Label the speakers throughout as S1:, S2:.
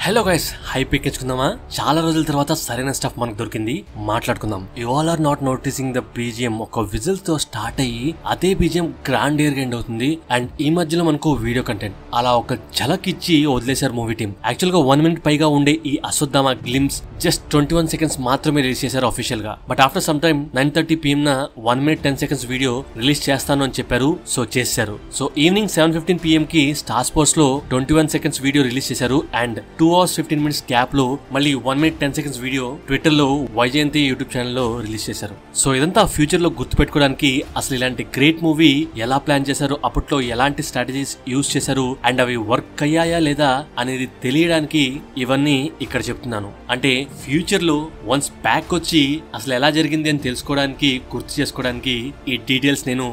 S1: Hello guys, hype ఎక్కించుకుందామా? చాలా రోజుల తర్వాత సరైన స్టఫ్ మనకు దొరికింది, మాట్లాడుకుందాం. You all are not noticing the BGM ఒక విజిల్ తో స్టార్ట్ అయ్యి అదే బీజిఎం గ్రాండ్ ఇయర్ ఎండ్ అవుతుంది. అండ్ ఈ మధ్యలో మనకు వీడియో కంటెంట్ అలా ఒక ఝలక్ ఇచ్చి వదిలేశారు మూవీ టీమ్. యాక్చువల్ గా 1 minute పైగా ఉండే ఈ అశ్వత్థామ గ్లిమ్స్ జస్ట్ 21 seconds మాత్రమే రిలీజ్ చేశారు అఫీషియల్ గా. But after some time 9:30 PM 1 minute 10 seconds video release చేస్తాను అని చెప్పారు. సో చేశారు. సో ఈవినింగ్ 7:15 PM కి స్టార్ స్పోర్ట్స్ లో 21 seconds వీడియో రిలీజ్ చేశారు. అండ్ 2 hours 15 minutes గ్యాప్ లో మళ్ళీ 1 minute 10 seconds వీడియో ట్విట్టర్ లో వైజయంతి యూట్యూబ్ ఛానల్ లో రిలీజ్ చేశారు. సో ఇదంతా ఫ్యూచర్ లో గుర్తు పెట్టుకోవడానికి అసలు ఇలాంటి గ్రేట్ మూవీ ఎలా ప్లాన్ చేశారు, అప్పట్లో ఎలాంటి స్ట్రాటజీస్ యూజ్ చేశారు అండ్ అవి వర్క్ అయ్యాయా లేదా అనేది తెలియడానికి ఇవన్నీ ఇక్కడ చెప్తున్నాను. అంటే ఫ్యూచర్ లో వన్స్ బ్యాక్ వచ్చి అసలు ఎలా జరిగింది అని తెలుసుకోవడానికి, గుర్తు చేసుకోవడానికి ఈ డీటెయిల్స్ నేను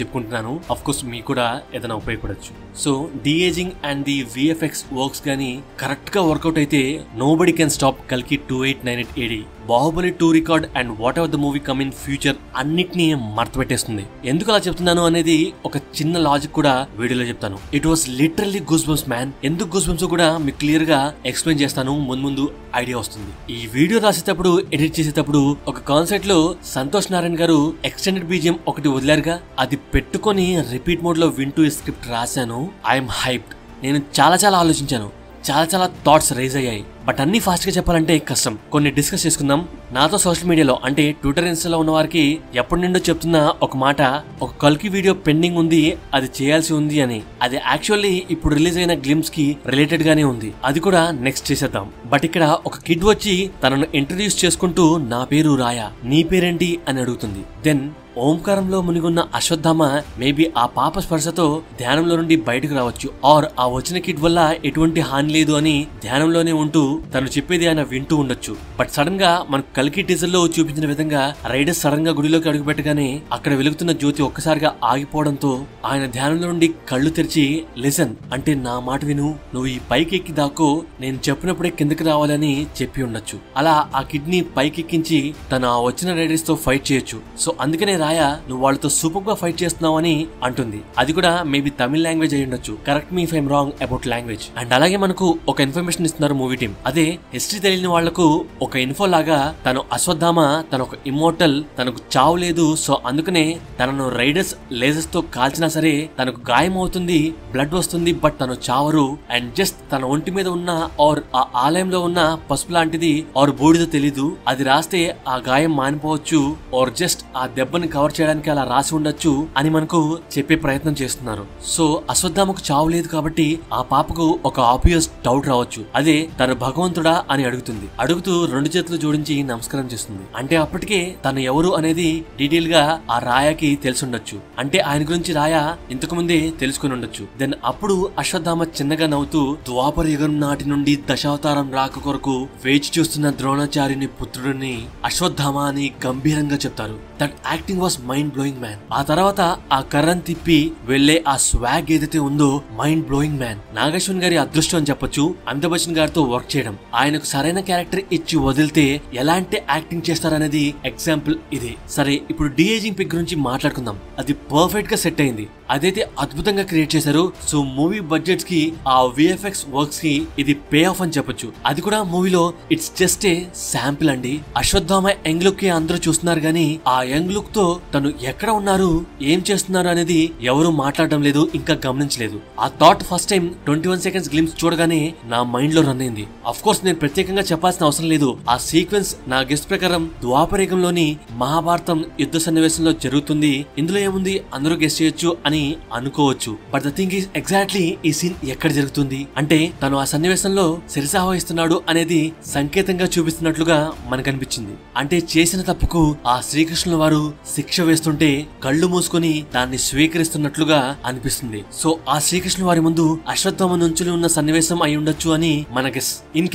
S1: చెప్పుకుంటున్నాను. అఫ్ కోర్స్ మీకు కూడా ఏదైనా ఉపయోగపడచ్చు. So de-aging and the VFX works గానీ కరెక్ట్ గా వర్కౌట్ అయితే నోబడీ కెన్ స్టాప్ కల్కి 2898 AD. Baahubali 2 record and whatever the movie come in future అన్నిటినీ మర్తపెట్టేస్తుంది. ఎందుకు అలా చెప్తున్నాను అనేది ఒక చిన్న లాజిక్ కూడా వీడియోలో చెప్తాను. It was literally goose bumps man. ఎందుకు గూస్ బంప్స్ కూడా మీకు క్లియర్ గా ఎక్స్ప్లెయిన్ చేస్తాను, ముందు ఐడియా వస్తుంది. ఈ వీడియో రాసేటప్పుడు, ఎడిట్ చేసేటప్పుడు ఒక కాన్సెప్ట్ లో సంతోష్ నారాయణ గారు ఎక్స్టెండెడ్ బీజిఎం ఒకటి వదిలారుగా, అది పెట్టుకొని రిపీట్ మోడ్ లో వింటూ ఈ స్క్రిప్ట్ రాశాను. I'm hyped. నేను చాలా ఆలోచించాను, చాలా థాట్స్ రైజ్ అయ్యాయి. బట్ అన్ని ఫాస్ట్ గా చెప్పాలంటే కష్టం. కొన్ని డిస్కస్ చేసుకుందాం. నాతో సోషల్ మీడియాలో అంటే ట్విట్టర్, ఇన్స్టాలో ఉన్న వారికి ఎప్పటి నుండో చెప్తున్న ఒక మాట, ఒక కల్కి వీడియో పెండింగ్ ఉంది, అది చేయాల్సి ఉంది అని. అది యాక్చువల్లీ ఇప్పుడు రిలీజ్ అయిన గ్లిమ్స్ కి రిలేటెడ్ గానే ఉంది. అది కూడా నెక్స్ట్ చేసేద్దాం. బట్ ఇక్కడ ఒక కిడ్ వచ్చి తనను ఇంట్రడ్యూస్ చేసుకుంటూ నా పేరు రాయ, నీ పేరేంటి అని అడుగుతుంది. దెన్ ఓంకారంలో మునిగున్న అశ్వత్థామ మేబీ ఆ పాప స్పర్శతో ధ్యానంలో నుండి బయటకు రావచ్చు, ఆర్ ఆ వచ్చిన కిడ్ వల్ల ఎటువంటి హాని లేదు అని ధ్యానంలోనే ఉంటూ తను చెప్పేది ఆయన వింటూ ఉండొచ్చు. బట్ సడన్ గా మనకు కల్కి టీజర్ లో చూపించిన విధంగా రైడర్స్ సడన్ గా గుడిలోకి అడుగు పెట్టగానే అక్కడ వెలుగుతున్న జ్యోతి ఒక్కసారిగా ఆగిపోవడంతో ఆయన ధ్యానంలో నుండి కళ్ళు తెరిచి లిసన్ అంటే నా మాట విను, నువ్వు ఈ పైకి ఎక్కి దాకో, నేను చెప్పినప్పుడే కిందకి రావాలని చెప్పి ఉండొచ్చు. అలా ఆ కిడ్ ని పైకెక్కించి తన వచ్చిన రైడర్స్ తో ఫైట్ చేయొచ్చు. సో అందుకనే రాయ నువ్వు వాళ్ళతో సూపర్ గా ఫైట్ చేస్తున్నావు అని అంటుంది. అది కూడా మేబీ తమిళ లాంగ్వేజ్ అయి ఉండొచ్చు. Correct me if I'm wrong about language. And అలాగే మనకు ఒక ఇన్ఫర్మేషన్ ఇస్తున్నారు మూవీ టీమ్. అదే హిస్టరీ తెలియని వాళ్లకు ఒక ఇన్ఫో లాగా తను అశ్వత్థామ, తన ఒక ఇమ్మోర్టల్, తనకు చావు లేదు. సో అందుకనే తనను రైడర్స్ లేజర్స్ తో కాల్చినా సరే తనకు గాయం అవుతుంది, బ్లడ్ వస్తుంది, బట్ తను చావరు. అండ్ జస్ట్ తన ఒంటి మీద ఉన్న ఆర్ ఆ ఆలయంలో ఉన్న పసుపు లాంటిది ఆర్ బూడిదో తెలీదు, అది రాస్తే ఆ గాయం మానిపోవచ్చు, ఆర్ జస్ట్ ఆ దెబ్బని కవర్ చేయడానికి అలా రాసి ఉండొచ్చు అని మనకు చెప్పే ప్రయత్నం చేస్తున్నారు. సో అశ్వత్థామకు చావు లేదు కాబట్టి ఆ పాపకు ఒక ఆబ్వియస్ డౌట్ రావచ్చు. అదే తను భగవంతుడా అని అడుగుతుంది. అడుగుతూ 2 చేతులు జోడించి నమస్కారం చేస్తుంది. అంటే అప్పటికే తను ఎవరు అనేది డీటెయిల్ గా ఆ రాయకి తెలిసి ఉండొచ్చు. అంటే ఆయన గురించి రాయ ఇంతకు ముందే తెలుసుకుని ఉండొచ్చు. దెన్ అప్పుడు అశ్వత్థామ చిన్నగా నవ్వుతూ ద్వాపర యుగం నాటి నుండి దశావతారం రాక కొరకు వేచి చూస్తున్న ద్రోణాచార్యుని పుత్రుడిని అశ్వత్థామ అని గంభీరంగా చెప్తారు. That acting was mind blowing man. ఆ తర్వాత ఆ కర్రను తిప్పి వెళ్లే ఆ స్వాగ్ ఏదైతే ఉందో మైండ్ బ్లోయింగ్ మ్యాన్. నాగేశ్వన్ గారి అదృష్టం అని చెప్పొచ్చు అమితాబ్ బచ్చన్ గారితో వర్క్ చేయడం. ఆయనకు సరైన క్యారెక్టర్ ఇచ్చి వదిలితే ఎలాంటి యాక్టింగ్ చేస్తారనేది ఎగ్జాంపుల్ ఇది. సరే, ఇప్పుడు డీఏజింగ్ పిక్ గురించి మాట్లాడుకుందాం. అది పర్ఫెక్ట్ గా సెట్ అయింది. అదైతే అద్భుతంగా క్రియేట్ చేశారు. సో మూవీ బడ్జెట్స్ కి, ఆ విఎఫ్ఎక్స్ వర్క్స్ కి ఇది పే ఆఫ్ అని చెప్పొచ్చు. అది కూడా మూవీలో ఇట్స్ జస్ట్ ఏ శాంపిల్ అండి. అశ్వత్థామ యంగ్ లుక్ కి అందరూ చూస్తున్నారు గానీ ఆ యంగ్ లుక్ తో తను ఎక్కడ ఉన్నారు, ఏం చేస్తున్నారు అనేది ఎవరు మాట్లాడడం లేదు, ఇంకా గమనించలేదు. ఆ thought first time 21 seconds glimpse చూడగానే నా మైండ్ లో రన్ అయింది. అఫ్ కోర్స్ నేను ప్రత్యేకంగా చెప్పాల్సిన అవసరం లేదు. ఆ సీక్వెన్స్ నా గెస్ట్ ప్రకారం ద్వాపరయుగంలోని మహాభారతం యుద్ధ సన్నివేశంలో జరుగుతుంది. ఇందులో ఏముంది అందరూ గెస్ట్ చేయొచ్చు అని అనుకోవచ్చు. But the thing is exactly ఈ సీన్ ఎక్కడ జరుగుతుంది అంటే తను ఆ సన్నివేశంలో శిరసావహిస్తున్నాడు అనేది సంకేతంగా చూపిస్తున్నట్లుగా మనకు అనిపించింది. అంటే చేసిన తప్పుకు ఆ శ్రీకృష్ణుల వారు శిక్ష వేస్తుంటే కళ్ళు మూసుకొని దాన్ని స్వీకరిస్తున్నట్లుగా అనిపిస్తుంది. సో ఆ శ్రీకృష్ణుల వారి ముందు అశ్వత్థామ నుంచుని ఉన్న సన్నివేశం అయి ఉండొచ్చు అని మన గెస్. ఇన్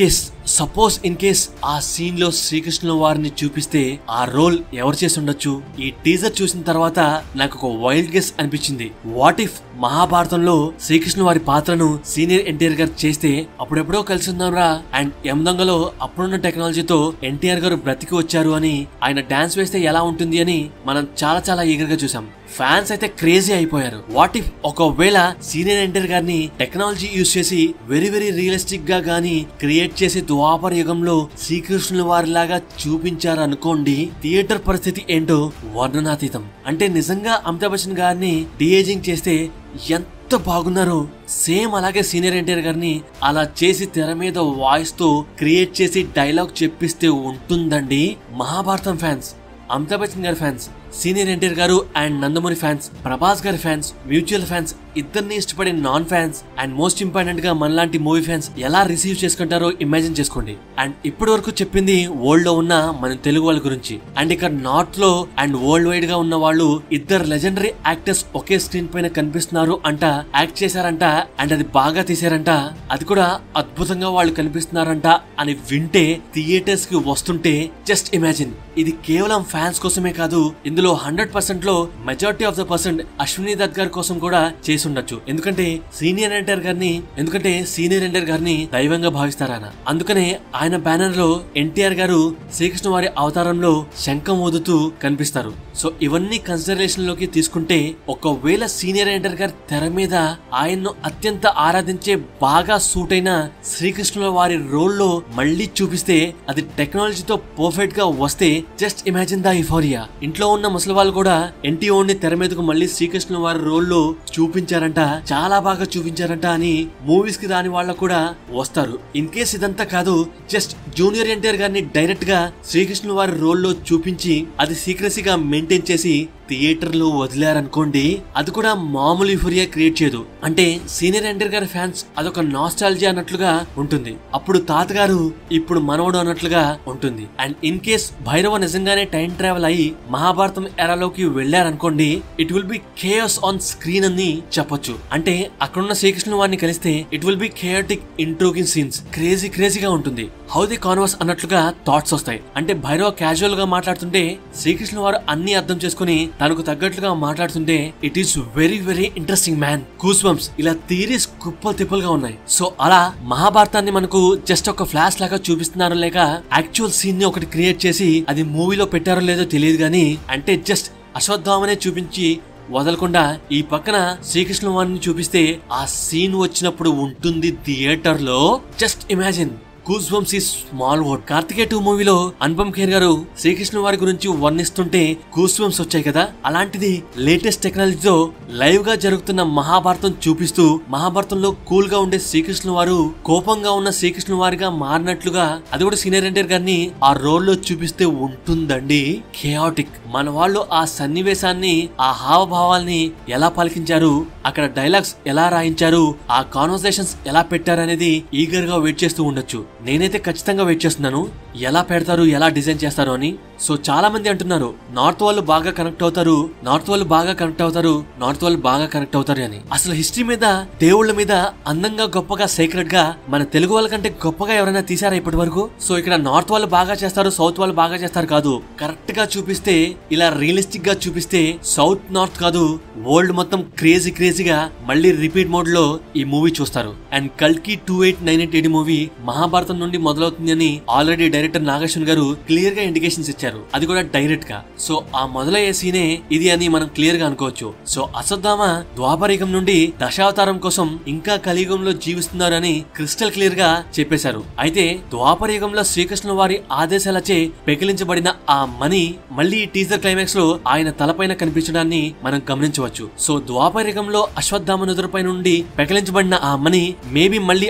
S1: కేస్ ఆ సీన్ లో శ్రీకృష్ణుల వారిని చూపిస్తే ఆ రోల్ ఎవరు చేసి ఉండొచ్చు? ఈ టీజర్ చూసిన తర్వాత నాకు ఒక వైల్డ్ గెస్ అనిపించింది. వాట్ ఇఫ్ మహాభారతంలో శ్రీకృష్ణ వారి పాత్రను సీనియర్ ఎన్టీఆర్ గారు చేస్తే అప్పుడెప్పుడో కలిసి ఉందాంరా అండ్ యమదంగలో అప్పుడున్న టెక్నాలజీతో ఎన్టీఆర్ గారు బ్రతికి వచ్చారు అని, ఆయన డాన్స్ వేస్తే ఎలా ఉంటుంది అని మనం చాలా ఈగర్ గా చూసాం. ఫ్యాన్స్ అయితే క్రేజీ అయిపోయారు. వాట్ ఇఫ్ ఒకవేళ సీనియర్ ఎన్టీఆర్ గారిని టెక్నాలజీ యూజ్ చేసి వెరీ వెరీ రియలిస్టిక్ గా గానీ క్రియేట్ చేసి ద్వాపర యుగంలో శ్రీకృష్ణుల వారిలాగా చూపించారు అనుకోండి, థియేటర్ పరిస్థితి ఏంటో వర్ణనాతీతం. అంటే నిజంగా అమితాబ్ బచ్చన్ గారిని డీఏజింగ్ చేస్తే ఎంత బాగున్నారో, సేమ్ అలాగే సీనియర్ ఎన్టీఆర్ గారిని అలా చేసి తెర మీద వాయిస్ తో క్రియేట్ చేసి డైలాగ్ చెప్పిస్తే ఉంటుందండి. మహాభారతం ఫ్యాన్స్, అమితాబ్ బచ్చన్ గారి ఫ్యాన్స్, సీనియర్ ఎన్టీఆర్ గారు అండ్ నందమూరి ఫ్యాన్స్, ప్రభాస్ గారి ఫ్యాన్స్, మ్యూచువల్ ఫ్యాన్స్, ఇద్దరిని ఇష్టపడే non fans and most important గా మనలాంటి మూవీ ఫ్యాన్స్ ఎలా రిసీవ్ చేసుకుంటారో ఇమాజిన్ చేసుకోండి. అండ్ ఇప్పటి వరకు చెప్పింది వరల్డ్ లో ఉన్న మన తెలుగు వాళ్ళ గురించి. అండ్ ఇక్కడ నార్త్ లో అండ్ వరల్డ్ వైడ్ గా ఉన్న వాళ్ళు ఇద్దరు లెజెండరీ యాక్టర్స్ ఒకే స్క్రీన్ పైన కనిపిస్తున్నారు అంట, యాక్ట్ చేశారంట అండ్ అది బాగా తీసారంట, అది కూడా అద్భుతంగా వాళ్ళు కనిపిస్తున్నారంట అని వింటే థియేటర్స్ కి వస్తుంటే జస్ట్ ఇమాజిన్. ఇది కేవలం ఫ్యాన్స్ కోసమే కాదు, ఇందులో 100% లో majority of the percent Ashwini Dutt గారి కోసం కూడా చేసి ఉండొచ్చు. ఎందుకంటే సీనియర్ ఎన్టీఆర్ గారిని దైవంగా భావిస్తారాయన. అందుకనే ఆయన బ్యానర్ లో ఎన్టీఆర్ గారు శ్రీకృష్ణ వారి అవతారంలో శంఖం ఊదుతూ కనిపిస్తారు. సో ఇవన్నీ కన్సిడరేషన్ లోకి తీసుకుంటే ఒకవేళ సీనియర్ ఎన్టీఆర్ గారి తెర మీద ఆయన్ను అత్యంత ఆరాధించే బాగా సూట్ అయిన శ్రీకృష్ణుల వారి రోల్ లో మళ్ళీ చూపిస్తే, అది టెక్నాలజీతో పర్ఫెక్ట్ గా వస్తే జస్ట్ ఇమాజిన్ ద యుఫోరియా. ఇంట్లో ఉన్న ముసలి వాళ్ళు కూడా ఎన్టీఓని తెర మీదకు మళ్ళీ శ్రీకృష్ణ వారి రోల్ లో చూపించారంట, చాలా బాగా చూపించారంట అని మూవీస్ కి రాని వాళ్ళకు కూడా వస్తారు. ఇన్ కేస్ ఇదంతా కాదు, జస్ట్ జూనియర్ ఎన్టీఆర్ గారిని డైరెక్ట్ గా శ్రీకృష్ణ వారి రోల్ లో చూపించి అది సీక్రెసీగా మెయింటైన్ చేసి థియేటర్ లో వదిలారనుకోండి, అది కూడా మామూలు యూఫోరియా క్రియేట్ చేయదు. అంటే సీనియర్ ఎన్టీఆర్ గారి ఫ్యాన్స్ అదొక నాస్టాలజీ అన్నట్లుగా ఉంటుంది, అప్పుడు తాతగారు ఇప్పుడు మనవడు అన్నట్లుగా ఉంటుంది. అండ్ ఇన్ కేస్ భైరవ నిజంగానే టైం ట్రావెల్ అయ్యి మహాభారతం ఎరాలోకి వెళ్లారనుకోండి, it will be chaos on screen అని చెప్పొచ్చు. అంటే అక్కడున్న శ్రీకృష్ణ వారిని కలిస్తే it will be chaotic intriguing scenes, క్రేజీగా ఉంటుంది. హౌ ది కాన్వర్స్ అన్నట్లుగా థాట్స్ వస్తాయి. అంటే భైరవ క్యాజువల్ గా మాట్లాడుతుంటే శ్రీకృష్ణ వారు అన్ని అర్థం చేసుకుని తనకు తగ్గట్లుగా మాట్లాడుతుంటే it is very very interesting man. Goose bumps, ఇలా థియరీస్ కుప్పలు తిప్పలుగా ఉన్నాయి. సో అలా మహాభారతాన్ని మనకు జస్ట్ ఒక ఫ్లాష్ లాగా చూపిస్తున్నారో లేక యాక్చువల్ సీన్ ని ఒకటి క్రియేట్ చేసి అది మూవీలో పెట్టారో లేదో తెలియదు గానీ, అంటే జస్ట్ అశ్వత్థామనే చూపించి వదలకుండా ఈ పక్కన శ్రీకృష్ణ వారిని చూపిస్తే ఆ సీన్ వచ్చినప్పుడు ఉంటుంది థియేటర్ లో. Just imagine. గూస్ బంప్స్ ఈ స్మాల్ వర్డ్. కార్తికేయ 2 మూవీలో అనుపమ్ ఖేర్ గారు శ్రీకృష్ణ వారి గురించి వర్ణిస్తుంటే గూస్ బంప్స్ వచ్చాయి కదా, అలాంటిది లేటెస్ట్ టెక్నాలజీతో లైవ్ గా జరుగుతున్న మహాభారతం చూపిస్తూ మహాభారతంలో కూల్ గా ఉండే శ్రీకృష్ణ వారు కోపంగా ఉన్న శ్రీకృష్ణ వారిగా మారినట్లుగా అది కూడా సీనియర్ ఎన్టీఆర్ గారిని ఆ రోల్ లో చూపిస్తే ఉంటుందండి కేయాటిక్. మన వాళ్ళు ఆ సన్నివేశాన్ని, ఆ హావభావాల్ని ఎలా పలికించారు, అక్కడ డైలాగ్స్ ఎలా రాయించారు, ఆ కాన్వర్సేషన్స్ ఎలా పెట్టారనేది ఈగర్ గా వెయిట్ చేస్తూ ఉండొచ్చు. నేనైతే ఖచ్చితంగా వెయిట్ చేస్తున్నాను ఎలా పెడతారు, ఎలా డిజైన్ చేస్తారు అని. సో చాలా మంది అంటున్నారు నార్త్ వాళ్ళు బాగా కనెక్ట్ అవుతారు అని. అసలు హిస్టరీ మీద, దేవుళ్ళ మీద అందంగా గొప్పగా సీక్రెట్ గా మన తెలుగు వాళ్ళ కంటే గొప్పగా ఎవరైనా తీసారా ఇప్పటి వరకు? సో ఇక్కడ నార్త్ వాళ్ళు బాగా చేస్తారు, సౌత్ వాళ్ళు బాగా చేస్తారు కాదు, కరెక్ట్ గా చూపిస్తే, ఇలా రియలిస్టిక్ గా చూపిస్తే సౌత్ నార్త్ కాదు వరల్డ్ మొత్తం క్రేజీగా మళ్ళీ రిపీట్ మోడ్ లో ఈ మూవీ చూస్తారు. అండ్ కల్కి 2898 మూవీ మహాభారతం నుండి మొదలవుతుంది అని ఆల్రెడీ డైరెక్టర్ నాగేశ్వర్ గారు క్లియర్ గా ఇండికేషన్స్ ఇచ్చారు, అది కూడా డైరెక్ట్ గా. సో ఆ మొదలయ్యే సీనే ఇది అని మనం క్లియర్ గా అనుకోవచ్చు. సో అశ్వత్థామ ద్వాపరయుగం నుండి దశావతారం కోసం ఇంకా కలియుగంలో జీవిస్తున్నారు అని క్రిస్టల్ క్లియర్ గా చెప్పేశారు. అయితే ద్వాపరయుగంలో శ్రీకృష్ణ వారి ఆదేశాలచే పెకిలించబడిన ఆ మణి మళ్ళీ టీజర్ క్లైమాక్స్ లో ఆయన తలపైన కనిపించడాన్ని మనం గమనించవచ్చు. సో ద్వాపరయుగంలో అశ్వత్థామ నుదురుపై నుండి పెకిలించబడిన ఆ మణి మేబీ మళ్ళీ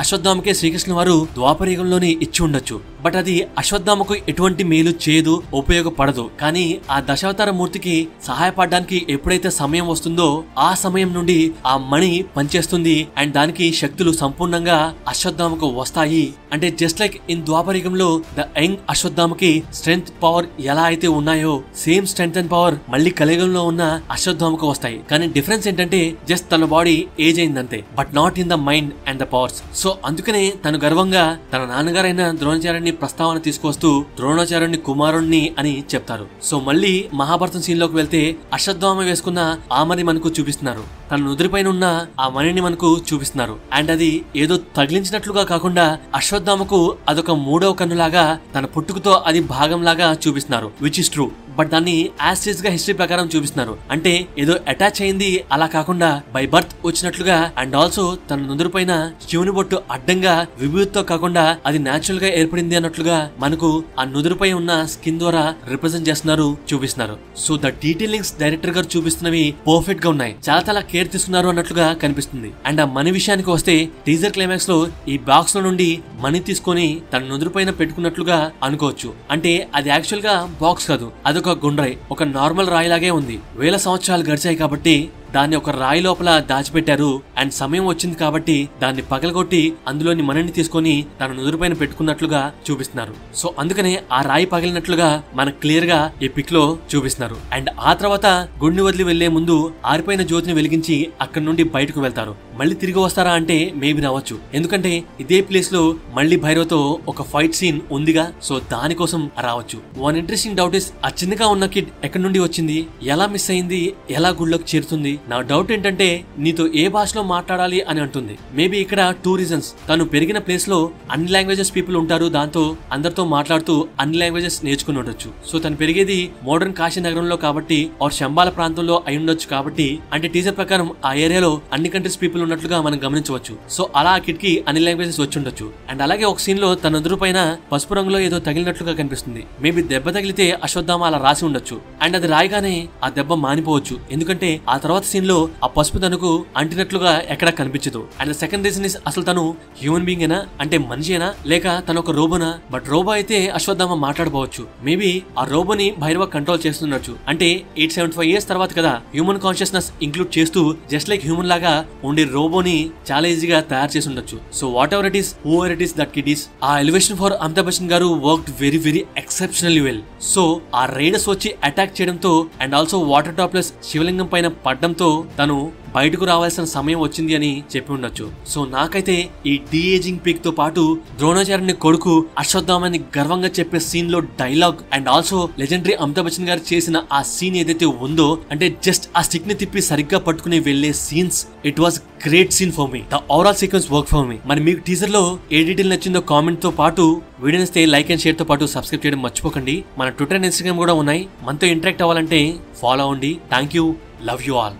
S1: అశ్వత్థామకే శ్రీకృష్ణ వారు ద్వాపరయుగంలోనే ఇచ్చి ఉండొచ్చు. బట్ అది అశ్వత్థామకు ఎటువంటి మేలు చేయదు, ఉపయోగపడదు. కానీ ఆ దశావతార మూర్తికి సహాయపడడానికి ఎప్పుడైతే సమయం వస్తుందో ఆ సమయం నుండి ఆ మణి పనిచేస్తుంది అండ్ దానికి శక్తులు సంపూర్ణంగా అశ్వత్థామకు వస్తాయి. అంటే జస్ట్ లైక్ ఇన్ ద్వాపరయుగంలో ద యంగ్ అశ్వత్థామకి స్ట్రెంగ్త్, పవర్ ఎలా అయితే ఉన్నాయో సేమ్ స్ట్రెంగ్త్ అండ్ పవర్ మళ్ళీ కలియుగంలో ఉన్న అశ్వత్థామకు వస్తాయి. కానీ డిఫరెన్స్ ఏంటంటే జస్ట్ తన బాడీ ఏజ్ అయిందంతే, but not in the mind and the powers. So అందుకనే తను గర్వంగా తన నాన్నగారైన ద్రోణాచార్యుని ప్రస్తావన తీసుకొస్తూ ద్రోణాచార్యుని కుమారుణ్ణి అని చెప్తారు. సో మళ్ళీ మహాభారతం సీన్ లోకి వెళ్తే అశ్వత్థామ వేసుకున్న ఆమని మనకు చూపిస్తున్నారు. తన నుదురిపైన ఉన్న ఆ మణిని మనకు చూపిస్తున్నారు. అండ్ అది ఏదో తగిలించినట్లుగా కాకుండా అశ్వత్థామకు అదొక మూడవ కన్నులాగా తన పుట్టుకతో అది భాగం లాగా చూపిస్తున్నారు, విచ్ ఇస్ ట్రూ. బట్ దాన్ని యాజ్ గా హిస్టరీ ప్రకారం చూపిస్తున్నారు. అంటే ఏదో అటాచ్ అయింది అలా కాకుండా బై బర్త్ వచ్చినట్లుగా. అండ్ ఆల్సో తన నుదురు పైన శివుని బొట్టు అడ్డంగా విభూతితో కాకుండా అది నేచురల్ గా ఏర్పడింది అన్నట్లుగా మనకు ఆ నుదురుపై ఉన్న స్కిన్ ద్వారా రిప్రజెంట్ చేస్తున్నారు, చూపిస్తున్నారు. సో ద డీటెయిలింగ్స్ డైరెక్టర్ గారు చూపిస్తున్నవి పర్ఫెక్ట్ గా ఉన్నాయి, చాలా కేర్ తీసుకున్నారు అన్నట్లుగా కనిపిస్తుంది. అండ్ ఆ మనీ విషయానికి వస్తే టీజర్ క్లైమాక్స్ లో ఈ బాక్స్ లో నుండి మనీ తీసుకొని తన నుదురు పైన పెట్టుకున్నట్లుగా అనుకోవచ్చు. అంటే అది యాక్చువల్ గా బాక్స్ కాదు, అదొక గుండ్రాయి, ఒక నార్మల్ రాయి లాగే ఉంది. వేల సంవత్సరాలు గడిచాయి కాబట్టి దాన్ని ఒక రాయి లోపల దాచిపెట్టారు. అండ్ సమయం వచ్చింది కాబట్టి దాన్ని పగలగొట్టి అందులోని మణిని తీసుకొని తన నుదురుపైన పెట్టుకున్నట్లుగా చూపిస్తున్నారు. సో అందుకనే ఆ రాయి పగిలినట్లుగా మనకు క్లియర్ గా ఈ పిక్ లో చూపిస్తున్నారు. అండ్ ఆ తర్వాత గుడిని వదిలి వెళ్లే ముందు ఆరిపోయిన జ్యోతిని వెలిగించి అక్కడి నుండి బయటకు వెళ్తారు. మళ్ళీ తిరిగి వస్తారా అంటే మేబీ రావచ్చు, ఎందుకంటే ఇదే ప్లేస్ లో మళ్ళీ భైరవతో ఒక ఫైట్ సీన్ ఉందిగా. సో దానికోసం రావచ్చు. వన్ ఇంట్రెస్టింగ్ డౌట్ ఇస్, ఆ చిన్నగా ఉన్న కిడ్ ఎక్కడి నుండి వచ్చింది, ఎలా మిస్ అయింది, ఎలా గుడిలోకి చేరుతుంది? నా డౌట్ ఏంటంటే నీతో ఏ భాషలో మాట్లాడాలి అని అంటుంది. మేబీ ఇక్కడ 2 రీజన్స్. తను పెరిగిన ప్లేస్ లో అన్ని లాంగ్వేజెస్ పీపుల్ ఉంటారు, దాంతో అందరితో మాట్లాడుతూ అన్ని లాంగ్వేజెస్ నేర్చుకుని ఉండొచ్చు. సో తను పెరిగేది మోడర్న్ కాశీ నగరంలో కాబట్టి ఆర్ శంబాల ప్రాంతంలో అయి ఉండొచ్చు కాబట్టి, అంటే టీజర్ ప్రకారం ఆ ఏరియాలో అన్ని కంట్రీస్ పీపుల్ ఉన్నట్లుగా మనం గమనించవచ్చు. సో అలా ఆ కిడ్ కి అన్ని లాంగ్వేజెస్ వచ్చి ఉండొచ్చు. అండ్ అలాగే ఒక సీన్ లో తన ఎదురు పైన పసుపు రంగులో ఏదో తగిలినట్లుగా కనిపిస్తుంది. మేబీ దెబ్బ తగిలితే అశ్వత్థామ అలా రాసి ఉండొచ్చు. అండ్ అది రాయగానే ఆ దెబ్బ మానిపోవచ్చు, ఎందుకంటే ఆ తర్వాత సీన్ లో ఆ పసుపు తనకు అంటినట్లుగా ఎక్కడా కనిపించదు. అండ్ సెకండ్ రీజన్ ఇస్, అసలు తను హ్యూమన్ బీయింగ్ ఏనా, అంటే మనిషేనా, లేక తను ఒక రోబోనా? బట్ రోబో అయితే అశ్వత్థామ మాట్లాడబోవచ్చు. మేబీ ఆ రోబోని భైరవ కంట్రోల్ చేస్తుండొచ్చు. అంటే 875 years తర్వాత కదా హ్యూమన్ కాన్షియస్నెస్ ఇంక్లూడ్ చేస్తూ జస్ట్ లైక్ హ్యూమన్ లాగా ఉండే రోబోని చాలా ఈజీగా తయారు చేసి ఉండొచ్చు. So what ever it is, who ever it is, that kid is. ఆ ఎలివేషన్ ఫర్ అమితాబ్ బచ్చన్ గారు worked very exceptionally well. So ఆ రైడర్స్ వచ్చి అటాక్ చేయడంతో అండ్ ఆల్సో వాటర్ టాప్లెస్ శివలింగం పైన పడ్డంతో తను బయటకు రావాల్సిన సమయం వచ్చింది అని చెప్పి ఉండొచ్చు. సో నాకైతే ఈ డీఏజింగ్ పిక్ తో పాటు ద్రోణాచార్యుని కొడుకు అశ్వత్థామని గర్వంగా చెప్పే సీన్ లో dialogue and also legendary Amitabh Bachchan గారు చేసిన ఆ సీన్ ఏదైతే ఉందో, అంటే జస్ట్ ఆ స్టిక్ ని తిప్పి సరిగ్గా పట్టుకుని వెళ్లే scenes, it was great scene for me. The overall sequence work for me. మరి మీకు టీజర్ లో ఏ డీటెయిల్ నచ్చిందో కామెంట్ తో పాటు వీడియో నచ్చితే లైక్ అండ్ షేర్ తో పాటు సబ్స్క్రైబ్ చేయడం మర్చిపోకండి. మన ట్విట్టర్ అండ్ ఇన్స్టాగ్రామ్ కూడా ఉన్నాయి, మనతో ఇంటరాక్ట్ అవ్వాలంటే ఫాలో అవ్వండి. Thank you, love you all.